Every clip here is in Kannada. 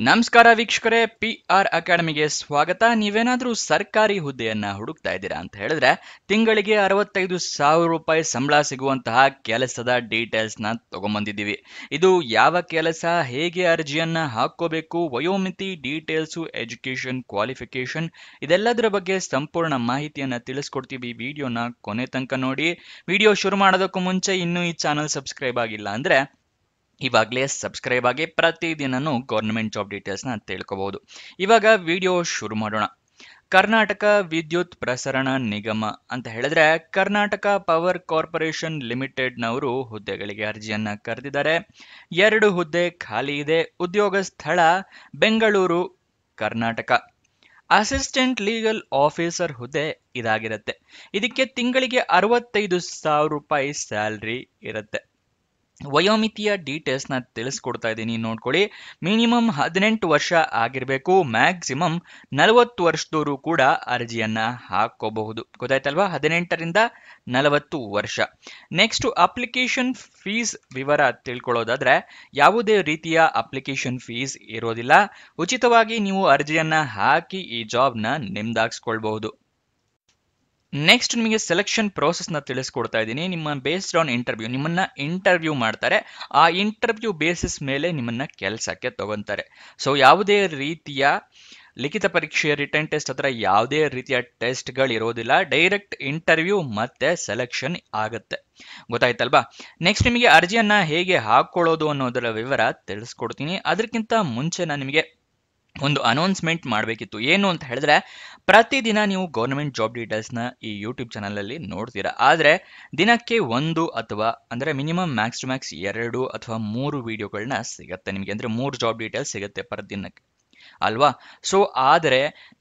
ನಮಸ್ಕಾರ ವೀಕ್ಷಕರೇ, PR ಅಕಾಡೆಮಿಗೆ ಸ್ವಾಗತ. ನೀವೇನಾದ್ರೂ ಸರ್ಕಾರಿ ಹುದ್ದೆಯನ್ನ ಹುಡುಕ್ತಾ ಇದ್ದೀರಾ ಅಂತ ಹೇಳಿದ್ರೆ ತಿಂಗಳಿಗೆ 65,000 ರೂಪಾಯಿ ಸಂಬಳ ಸಿಗುವಂತಹ ಕೆಲಸದ ಡೀಟೇಲ್ಸ್ ನ ತಗೊಂಡ್ಬಂದಿದ್ದೀವಿ. ಇದು ಯಾವ ಕೆಲಸ, ಹೇಗೆ ಅರ್ಜಿಯನ್ನ ಹಾಕೋಬೇಕು, ವಯೋಮಿತಿ, ಡೀಟೇಲ್ಸು, ಎಜುಕೇಶನ್, ಕ್ವಾಲಿಫಿಕೇಶನ್ ಇದೆಲ್ಲದರ ಬಗ್ಗೆ ಸಂಪೂರ್ಣ ಮಾಹಿತಿಯನ್ನ ತಿಳಿಸ್ಕೊಡ್ತೀವಿ. ವಿಡಿಯೋನ ಕೊನೆ ತನಕ ನೋಡಿ. ವಿಡಿಯೋ ಶುರು ಮಾಡೋದಕ್ಕೂ ಮುಂಚೆ ಇನ್ನೂ ಈ ಚಾನಲ್ ಸಬ್ಸ್ಕ್ರೈಬ್ ಆಗಿಲ್ಲ ಅಂದ್ರೆ ಇವಾಗಲೇ ಸಬ್ಸ್ಕ್ರೈಬ್ ಆಗಿ ಪ್ರತಿದಿನನೂ ಗೌರ್ಮೆಂಟ್ ಜಾಬ್ ಡೀಟೇಲ್ಸ್ನ ತಿಳ್ಕೋಬಹುದು. ಇವಾಗ ವಿಡಿಯೋ ಶುರು ಮಾಡೋಣ. ಕರ್ನಾಟಕ ವಿದ್ಯುತ್ ಪ್ರಸರಣ ನಿಗಮ ಅಂತ ಹೇಳಿದ್ರೆ ಕರ್ನಾಟಕ ಪವರ್ ಕಾರ್ಪೊರೇಷನ್ ಲಿಮಿಟೆಡ್ನವರು ಹುದ್ದೆಗಳಿಗೆ ಅರ್ಜಿಯನ್ನ ಕರೆದಿದ್ದಾರೆ. 2 ಹುದ್ದೆ ಖಾಲಿ ಇದೆ. ಉದ್ಯೋಗ ಸ್ಥಳ Bengaluru, Karnataka. Assistant legal officer ಹುದ್ದೆ ಇದಾಗಿರುತ್ತೆ. ಇದಕ್ಕೆ ತಿಂಗಳಿಗೆ 65,000 ರೂಪಾಯಿ ಸ್ಯಾಲ್ರಿ ಇರುತ್ತೆ. ವಯೋಮಿತಿಯ ಡೀಟೇಲ್ಸ್ ನ ತಿಳಿಸ್ಕೊಡ್ತಾ ಇದ್ದೀನಿ, ನೋಡ್ಕೊಳ್ಳಿ. ಮಿನಿಮಮ್ 18 ವರ್ಷ ಆಗಿರಬೇಕು. ಮ್ಯಾಕ್ಸಿಮಮ್ 40 ವರ್ಷದವರು ಕೂಡ ಅರ್ಜಿಯನ್ನ ಹಾಕೋಬಹುದು. ಗೊತ್ತಾಯ್ತಲ್ವಾ? 18ರಿಂದ 40 ವರ್ಷ. ನೆಕ್ಸ್ಟ್ ಅಪ್ಲಿಕೇಶನ್ ಫೀಸ್ ವಿವರ ತಿಳ್ಕೊಳ್ಳೋದಾದ್ರೆ ಯಾವುದೇ ರೀತಿಯ ಅಪ್ಲಿಕೇಶನ್ ಫೀಸ್ ಇರೋದಿಲ್ಲ. ಉಚಿತವಾಗಿ ನೀವು ಅರ್ಜಿಯನ್ನ ಹಾಕಿ ಈ ಜಾಬ್ನ ನಿಮ್ದಾಗಿಸ್ಕೊಳ್ಬಹುದು. ನೆಕ್ಸ್ಟ್ ನಿಮಗೆ ಸೆಲೆಕ್ಷನ್ ಪ್ರೋಸೆಸ್ ನ ತಿಳಿಸ್ಕೊಡ್ತಾ ಇದ್ದೀನಿ. ನಿಮ್ಮ ಬೇಸ್ಡ್ ಆನ್ ಇಂಟರ್ವ್ಯೂ, ನಿಮ್ಮನ್ನ ಇಂಟರ್ವ್ಯೂ ಮಾಡ್ತಾರೆ. ಆ ಇಂಟರ್ವ್ಯೂ ಬೇಸಿಸ್ ಮೇಲೆ ನಿಮ್ಮನ್ನ ಕೆಲಸಕ್ಕೆ ತಗೊಂತಾರೆ. ಸೊ ಯಾವುದೇ ರೀತಿಯ ಲಿಖಿತ ಪರೀಕ್ಷೆ, ರಿಟರ್ನ್ ಟೆಸ್ಟ್ ಹತ್ರ ಯಾವುದೇ ರೀತಿಯ ಟೆಸ್ಟ್ಗಳು ಇರೋದಿಲ್ಲ. ಡೈರೆಕ್ಟ್ ಇಂಟರ್ವ್ಯೂ ಮತ್ತೆ ಸೆಲೆಕ್ಷನ್ ಆಗುತ್ತೆ. ಗೊತ್ತಾಯ್ತಲ್ವಾ? ನೆಕ್ಸ್ಟ್ ನಿಮಗೆ ಅರ್ಜಿಯನ್ನ ಹೇಗೆ ಹಾಕೊಳ್ಳೋದು ಅನ್ನೋದರ ವಿವರ ತಿಳಿಸ್ಕೊಡ್ತೀನಿ. ಅದಕ್ಕಿಂತ ಮುಂಚೆ ನಾನು ನಿಮಗೆ ಒಂದು ಅನೌನ್ಸ್ಮೆಂಟ್ ಮಾಡಬೇಕಿತ್ತು. ಏನು ಅಂತ ಹೇಳಿದ್ರೆ, ಪ್ರತಿದಿನ ನೀವು ಗೌರ್ಮೆಂಟ್ ಜಾಬ್ ಡೀಟೇಲ್ಸ್ನ ಈ ಯೂಟ್ಯೂಬ್ ಚಾನಲಲ್ಲಿ ನೋಡ್ತೀರಾ. ಆದರೆ ದಿನಕ್ಕೆ 1 ಅಥವಾ ಅಂದರೆ ಮಿನಿಮಮ್ ಮ್ಯಾಕ್ಸ್ ಟು ಮ್ಯಾಕ್ಸ್ 2 ಅಥವಾ 3 ವಿಡಿಯೋಗಳನ್ನ ಸಿಗುತ್ತೆ ನಿಮಗೆ. ಅಂದರೆ 3 ಜಾಬ್ ಡೀಟೇಲ್ಸ್ ಸಿಗುತ್ತೆ ಪರ್ ದಿನಕ್ಕೆ ಅಲ್ವಾ? ಸೊ ಆದರೆ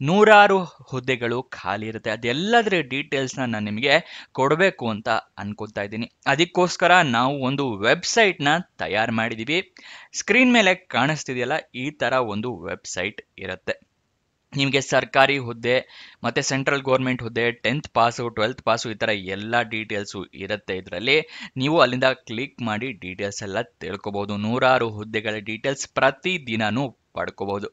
100 ಹುದ್ದೆಗಳು ಖಾಲಿ ಇರುತ್ತೆ. ಅದೆಲ್ಲದರ ಡೀಟೇಲ್ಸ್ನ ನಾನು ನಿಮಗೆ ಕೊಡಬೇಕು ಅಂತ ಅನ್ಕೊತಾ ಇದ್ದೀನಿ. ಅದಕ್ಕೋಸ್ಕರ ನಾವು ಒಂದು ವೆಬ್ಸೈಟ್ನ ತಯಾರು ಮಾಡಿದ್ದೀವಿ. ಸ್ಕ್ರೀನ್ ಮೇಲೆ ಕಾಣಿಸ್ತಿದೆಯಲ್ಲ, ಈ ಥರ ಒಂದು ವೆಬ್ಸೈಟ್ ಇರುತ್ತೆ. ನಿಮಗೆ ಸರ್ಕಾರಿ ಹುದ್ದೆ ಮತ್ತು ಸೆಂಟ್ರಲ್ ಗೌರ್ಮೆಂಟ್ ಹುದ್ದೆ, 10th ಪಾಸು, 12th ಪಾಸು, ಈ ಥರ ಎಲ್ಲ ಡೀಟೇಲ್ಸು ಇರುತ್ತೆ ಇದರಲ್ಲಿ. ನೀವು ಅಲ್ಲಿಂದ ಕ್ಲಿಕ್ ಮಾಡಿ ಡೀಟೇಲ್ಸ್ ಎಲ್ಲ ತಿಳ್ಕೊಬೋದು. 100 ಹುದ್ದೆಗಳ ಡೀಟೇಲ್ಸ್ ಪ್ರತಿದಿನನೂ ಪಡ್ಕೋಬಹುದು.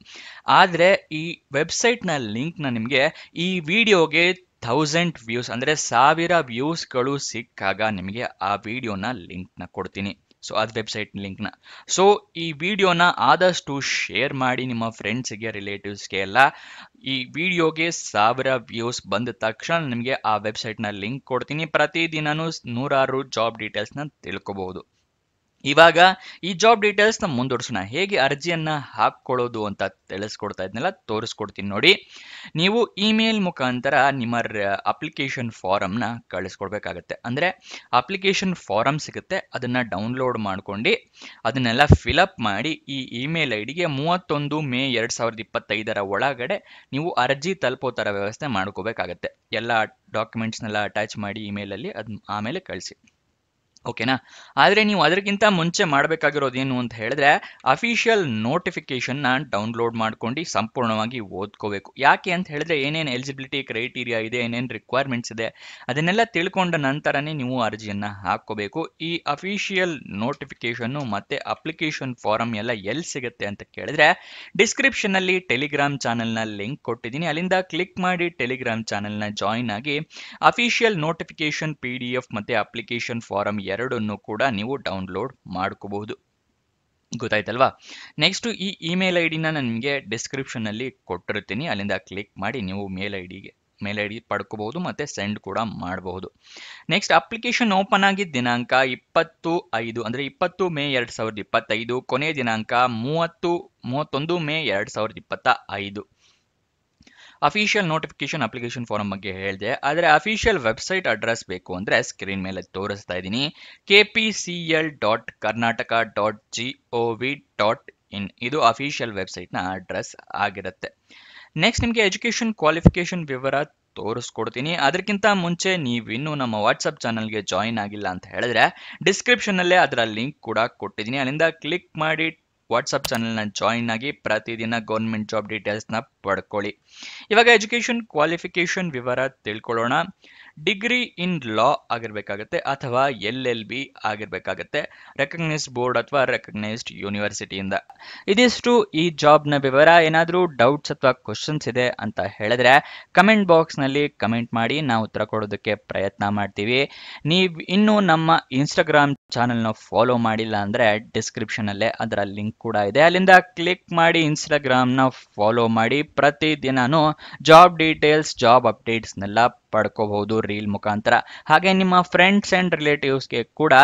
ಆದರೆ ಈ ವೆಬ್ಸೈಟ್ನ ಲಿಂಕ್ನ ನಿಮಗೆ ಈ ವಿಡಿಯೋಗೆ 1000 ವ್ಯೂಸ್ ಅಂದರೆ 1000 ವ್ಯೂಸ್ಗಳು ಸಿಕ್ಕಾಗ ನಿಮಗೆ ಆ ವಿಡಿಯೋನ ಲಿಂಕ್ನ ಕೊಡ್ತೀನಿ. ಸೊ ಅದು ವೆಬ್ಸೈಟ್ ಲಿಂಕ್ನ. ಸೊ ಈ ವಿಡಿಯೋನ ಆದಷ್ಟು ಶೇರ್ ಮಾಡಿ ನಿಮ್ಮ ಫ್ರೆಂಡ್ಸ್ಗೆ, ರಿಲೇಟಿವ್ಸ್ಗೆ ಎಲ್ಲ. ಈ ವಿಡಿಯೋಗೆ 1000 ವ್ಯೂಸ್ ಬಂದ ತಕ್ಷಣ ನಿಮಗೆ ಆ ವೆಬ್ಸೈಟ್ನ ಲಿಂಕ್ ಕೊಡ್ತೀನಿ. ಪ್ರತಿದಿನನೂ 100 ಜಾಬ್ ಡೀಟೇಲ್ಸ್ನ ತಿಳ್ಕೊಬಹುದು. ಇವಾಗ ಈ ಜಾಬ್ ಡೀಟೇಲ್ಸ್ನ ಮುಂದುವರ್ಸೋಣ. ಹೇಗೆ ಅರ್ಜಿಯನ್ನ ಹಾಕೊಳ್ಳೋದು ಅಂತ ತಿಳಿಸ್ಕೊಡ್ತಾ ಇದ್ನೆಲ್ಲ ತೋರಿಸ್ಕೊಡ್ತೀನಿ ನೋಡಿ. ನೀವು ಇಮೇಲ್ ಮುಖಾಂತರ ನಿಮ್ಮ ಅಪ್ಲಿಕೇಶನ್ ಫಾರಮ್ನ ಕಳಿಸ್ಕೊಡ್ಬೇಕಾಗತ್ತೆ. ಅಂದರೆ ಅಪ್ಲಿಕೇಶನ್ ಫಾರಮ್ ಸಿಗುತ್ತೆ, ಅದನ್ನು ಡೌನ್ಲೋಡ್ ಮಾಡ್ಕೊಂಡು ಅದನ್ನೆಲ್ಲ ಫಿಲಪ್ ಮಾಡಿ ಈ ಇಮೇಲ್ ಐಡಿಗೆ 31 ಮೇ 2025 ಒಳಗಡೆ ನೀವು ಅರ್ಜಿ ತಲುಪೋ ಥರ ವ್ಯವಸ್ಥೆ ಮಾಡ್ಕೋಬೇಕಾಗತ್ತೆ. ಎಲ್ಲ ಡಾಕ್ಯುಮೆಂಟ್ಸ್ನೆಲ್ಲ ಅಟ್ಯಾಚ್ ಮಾಡಿ ಇಮೇಲಲ್ಲಿ ಅದು ಆಮೇಲೆ ಕಳಿಸಿ. ಓಕೆನಾ? ಆದರೆ ನೀವು ಅದಕ್ಕಿಂತ ಮುಂಚೆ ಮಾಡಬೇಕಾಗಿರೋದು ಏನು ಅಂತ ಹೇಳಿದ್ರೆ, ಅಫಿಷಿಯಲ್ ನೋಟಿಫಿಕೇಶನ್ನ ಡೌನ್ಲೋಡ್ ಮಾಡ್ಕೊಂಡು ಸಂಪೂರ್ಣವಾಗಿ ಓದ್ಕೋಬೇಕು. ಯಾಕೆ ಅಂತ ಹೇಳಿದ್ರೆ ಏನೇನು ಎಲಿಜಿಬಿಲಿಟಿ ಕ್ರೈಟೀರಿಯಾ ಇದೆ, ಏನೇನು ರಿಕ್ವೈರ್ಮೆಂಟ್ಸ್ ಇದೆ, ಅದನ್ನೆಲ್ಲ ತಿಳ್ಕೊಂಡ ನಂತರನೇ ನೀವು ಅರ್ಜಿಯನ್ನು ಹಾಕ್ಕೋಬೇಕು. ಈ ಅಫಿಷಿಯಲ್ ನೋಟಿಫಿಕೇಶನ್ನು ಮತ್ತು ಅಪ್ಲಿಕೇಶನ್ ಫಾರಮ್ ಎಲ್ಲ ಎಲ್ಲಿ ಸಿಗುತ್ತೆ ಅಂತ ಕೇಳಿದ್ರೆ, ಡಿಸ್ಕ್ರಿಪ್ಷನಲ್ಲಿ ಟೆಲಿಗ್ರಾಮ್ ಚಾನಲ್ನ ಲಿಂಕ್ ಕೊಟ್ಟಿದ್ದೀನಿ. ಅಲ್ಲಿಂದ ಕ್ಲಿಕ್ ಮಾಡಿ ಟೆಲಿಗ್ರಾಮ್ ಚಾನಲ್ನ ಜಾಯಿನ್ ಆಗಿ ಅಫಿಷಿಯಲ್ ನೋಟಿಫಿಕೇಶನ್ PDF ಮತ್ತು ಅಪ್ಲಿಕೇಶನ್ ಫಾರಮ್ ಎರಡನ್ನು ಕೂಡ ನೀವು ಡೌನ್ಲೋಡ್ ಮಾಡ್ಕೋಬಹುದು. ಗೊತ್ತಾಯ್ತಲ್ವಾ? ನೆಕ್ಸ್ಟ್ ಈ ಇಮೇಲ್ ಐಡಿನ ನಾನು ನಿಮಗೆ ಡಿಸ್ಕ್ರಿಪ್ಷನಲ್ಲಿ ಕೊಟ್ಟಿರ್ತೀನಿ. ಅಲ್ಲಿಂದ ಕ್ಲಿಕ್ ಮಾಡಿ ನೀವು ಮೇಲ್ ಐಡಿ ಪಡ್ಕೋಬಹುದು ಮತ್ತು ಸೆಂಡ್ ಕೂಡ ಮಾಡಬಹುದು. ನೆಕ್ಸ್ಟ್ ಅಪ್ಲಿಕೇಶನ್ ಓಪನ್ ಆಗಿದ್ದ ದಿನಾಂಕ 25 ಅಂದರೆ 20 ಮೇ 2025, ಕೊನೆಯ ದಿನಾಂಕ 31 May 2025. Official notification application form ಬಗ್ಗೆ ಹೇಳಿದೆ. ಆದರೆ ಅಫಿಷಿಯಲ್ ವೆಬ್ಸೈಟ್ ಅಡ್ರೆಸ್ ಬೇಕು ಅಂದರೆ ಸ್ಕ್ರೀನ್ ಮೇಲೆ ತೋರಿಸ್ತಾ ಇದ್ದೀನಿ. kpcl.karnataka.gov.in ಇದು ಅಫಿಷಿಯಲ್ ವೆಬ್ಸೈಟ್ನ ಅಡ್ರೆಸ್ ಆಗಿರುತ್ತೆ. ನೆಕ್ಸ್ಟ್ ನಿಮಗೆ ಎಜುಕೇಷನ್ ಕ್ವಾಲಿಫಿಕೇಶನ್ ವಿವರ ತೋರಿಸ್ಕೊಡ್ತೀನಿ. ಅದಕ್ಕಿಂತ ಮುಂಚೆ ನೀವಿನ್ನೂ ನಮ್ಮ ವಾಟ್ಸಪ್ ಚಾನಲ್ಗೆ ಜಾಯಿನ್ ಆಗಿಲ್ಲ ಅಂತ ಹೇಳಿದ್ರೆ ಡಿಸ್ಕ್ರಿಪ್ಷನ್ನಲ್ಲೇ ಅದರ ಲಿಂಕ್ ಕೂಡ ಕೊಟ್ಟಿದ್ದೀನಿ. ಅಲ್ಲಿಂದ ಕ್ಲಿಕ್ ಮಾಡಿ ವಾಟ್ಸಪ್ ಚಾನಲ್ನ ಜಾಯಿನ್ ಆಗಿ ಪ್ರತಿದಿನ ಗೌರ್ಮೆಂಟ್ ಜಾಬ್ ಡೀಟೇಲ್ಸ್ನ ಪಡ್ಕೊಳ್ಳಿ. ಇವಾಗ ಎಜುಕೇಷನ್ ಕ್ವಾಲಿಫಿಕೇಶನ್ ವಿವರ ತಿಳ್ಕೊಳ್ಳೋಣ. ಡಿಗ್ರಿ ಇನ್ ಲಾ ಆಗಿರ್ಬೇಕಾಗತ್ತೆ ಅಥವಾ LLB ಆಗಿರ್ಬೇಕಾಗತ್ತೆ, ರೆಕಗ್ನೈಸ್ಡ್ ಬೋರ್ಡ್ ಅಥವಾ ರೆಕಗ್ನೈಸ್ಡ್ ಯೂನಿವರ್ಸಿಟಿಯಿಂದ. ಇದಿಷ್ಟು ಈ ಜಾಬ್ನ ವಿವರ. ಏನಾದರೂ ಡೌಟ್ಸ್ ಅಥವಾ ಕ್ವಶನ್ಸ್ ಇದೆ ಅಂತ ಹೇಳಿದ್ರೆ ಕಮೆಂಟ್ ಬಾಕ್ಸ್ನಲ್ಲಿ ಕಮೆಂಟ್ ಮಾಡಿ, ನಾವು ಉತ್ತರ ಕೊಡೋದಕ್ಕೆ ಪ್ರಯತ್ನ ಮಾಡ್ತೀವಿ. ನೀವು ಇನ್ನೂ ನಮ್ಮ ಇನ್ಸ್ಟಾಗ್ರಾಮ್ ಚಾನಲ್ನ ಫಾಲೋ ಮಾಡಿಲ್ಲ ಅಂದರೆ ಡಿಸ್ಕ್ರಿಪ್ಷನಲ್ಲೇ ಅದರ ಲಿಂಕ್ ಕೂಡ ಇದೆ, ಅಲ್ಲಿಂದ ಕ್ಲಿಕ್ ಮಾಡಿ ಇನ್ಸ್ಟಾಗ್ರಾಮ್ನ ಫಾಲೋ ಮಾಡಿ. ಪ್ರತಿದಿನನೂ ಜಾಬ್ ಡೀಟೇಲ್ಸ್, ಜಾಬ್ ಅಪ್ಡೇಟ್ಸ್ನೆಲ್ಲ ಪಡ್ಕೋಬಹುದು ರೀಲ್ ಮುಖಾಂತರ. ಹಾಗೆ ನಿಮ್ಮ ಫ್ರೆಂಡ್ಸ್ ಆ್ಯಂಡ್ ರಿಲೇಟಿವ್ಸ್ಗೆ ಕೂಡ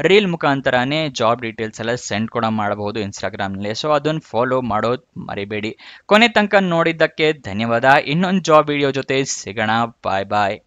ರೀಲ್ ಮುಖಾಂತರನೇ ಜಾಬ್ ಡೀಟೇಲ್ಸ್ ಎಲ್ಲ ಸೆಂಡ್ ಕೂಡ ಮಾಡಬಹುದು ಇನ್ಸ್ಟಾಗ್ರಾಮ್ನಲ್ಲಿ. ಸೊ ಅದನ್ನು ಫಾಲೋ ಮಾಡೋದು ಮರಿಬೇಡಿ. ಕೊನೆ ತನಕ ನೋಡಿದ್ದಕ್ಕೆ ಧನ್ಯವಾದ. ಇನ್ನೊಂದು ಜಾಬ್ ವಿಡಿಯೋ ಜೊತೆ ಸಿಗೋಣ. ಬಾಯ್ ಬಾಯ್.